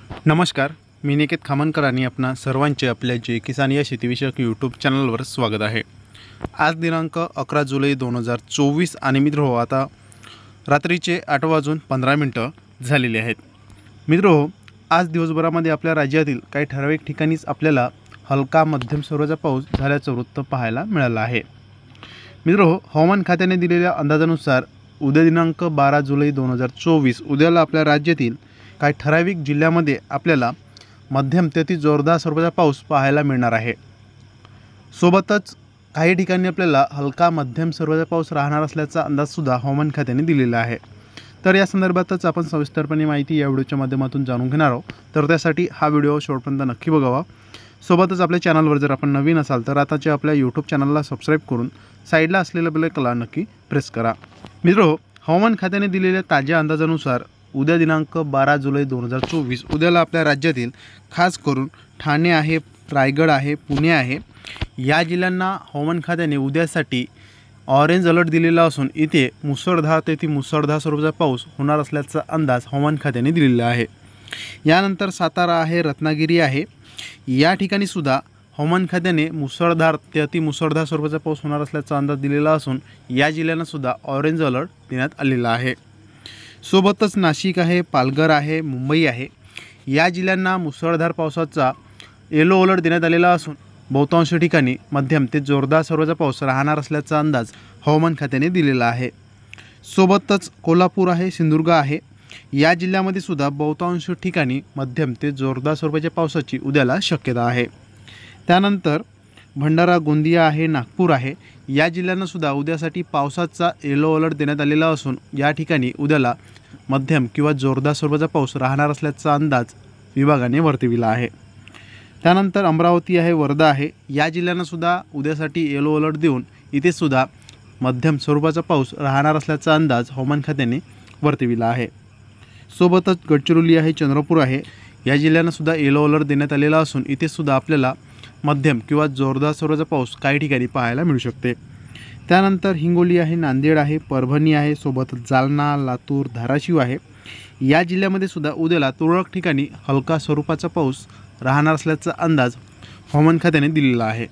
नमस्कार, मी निकेत खामनकर आणि आपणा सर्वांचे आपल्या जे किसान या शेतीविषयक यूट्यूब चॅनलवर स्वागत आहे। आज दिनांक 11 जुलै 2024 आणि मित्रहो आता रात्रीचे 8:15 झालेले आहेत। मित्रहो, आज दिवसभरामध्ये आपल्या राज्यातील काही ठराविक ठिकाणीच आपल्याला हलका मध्यम स्वरूपाचा पाऊस झाल्याचं वृत्त पाहायला मिळालं आहे। मित्रहो, हवामान खात्याने दिलेल्या अंदाजानुसार उद्या दिनांक 12 जुलै 2024 उद्याला आपल्या राज्यातील काही ठराविक जिल्ह्यामध्ये आपल्याला मध्यम ते अति जोरदार स्वरूपाचा पाऊस पाहायला मिळणार आहे। सोबतच काही ठिकाणी आपल्याला हलका मध्यम स्वरूपाचा पाऊस राहणार असल्याचा अंदाजसुद्धा हवामान खात्याने दिलेला आहे। तर या संदर्भातच आपण सविस्तरपणे माहिती या व्हिडिओच्या माध्यमातून जाणून घेणार आहोत। तर त्यासाठी हा व्हिडिओ शेवटपर्यंत नक्की बघावा। सोबतच आपल्या चॅनलवर जर आपण नवीन असाल तर आताच्या आपल्या यूट्यूब चॅनलला सबस्क्राईब करून साईडला असलेल्या बेल आयकॉनला नक्की प्रेस करा। मित्रो, हवामान खात्याने दिलेल्या ताज्या अंदाजानुसार उद्या दिनांक 12 जुलै 2024 उद्याला आपल्या राज्यातील खास करून ठाणे आहे, रायगड आहे, पुणे आहे या जिल्ह्यांना हवामान खात्याने उद्यासाठी ऑरेंज अलर्ट दिलेला असून इथे मुसळधार ते अति मुसळधार स्वरूपाचा पाऊस होणार असल्याचा अंदाज हवामान खात्याने दिलेला आहे। यानंतर सातारा आहे, रत्नागिरी आहे या ठिकाणी सुद्धा हवामान खात्याने मुसळधार ते अति मुसळधार स्वरूपाचा पाऊस होणार असल्याचा अंदाज दिलेला असून या जिल्ह्यांना सुद्धा ऑरेंज अलर्ट देण्यात आलेला आहे। सोबतच नाशिक आहे, पालघर आहे, मुंबई आहे या जिल्ह्यांना मुसळधार पावसाचा येलो अलर्ट देण्यात आलेला असून बहुतांश ठिकाणी मध्यम ते जोरदार स्वरूपाचा पाऊस राहणार असल्याचा अंदाज हवामान खात्याने दिलेला आहे। सोबतच कोल्हापूर आहे, सिंधुदुर्ग आहे या जिल्ह्यामध्ये सुद्धा बहुतांश ठिकाणी मध्यम ते जोरदार स्वरूपाच्या पावसाची उद्याला शक्यता आहे। त्यानंतर भंडारा, गोंदिया आहे, नागपूर आहे या जिल्ह्यांना सुद्धा उद्यासाठी पावसाचा येलो अलर्ट देण्यात आलेला असून या ठिकाणी उद्याला मध्यम किंवा जोरदार स्वरूपाचा पाऊस राहणार असल्याचा अंदाज विभागाने वर्तविला आहे। त्यानंतर अमरावती आहे, वर्धा आहे या जिल्ह्यांना सुद्धा उद्यासाठी येलो अलर्ट देऊन इथे सुद्धा मध्यम स्वरूपाचा पाऊस राहणार असल्याचा अंदाज हवामान खात्याने वर्तविला आहे। सोबतच गडचिरोली आहे, चंद्रपूर आहे या जिल्ह्यांना सुद्धा येलो अलर्ट देण्यात आलेला असून इथे सुद्धा आपल्याला मध्यम किंवा जोरदार स्वरूपाचा पाऊस काही ठिकाणी पाहायला मिळू शकते। त्यानंतर हिंगोली आहे, नांदेड आहे, परभणी आहे, सोबतच जालना, लातूर, धाराशिव आहे या जिल्ह्यामध्ये सुद्धा उद्याला तुरळक ठिकाणी हलका स्वरूपाचा पाऊस राहणार असल्याचा अंदाज हवामान खात्याने दिलेला आहे।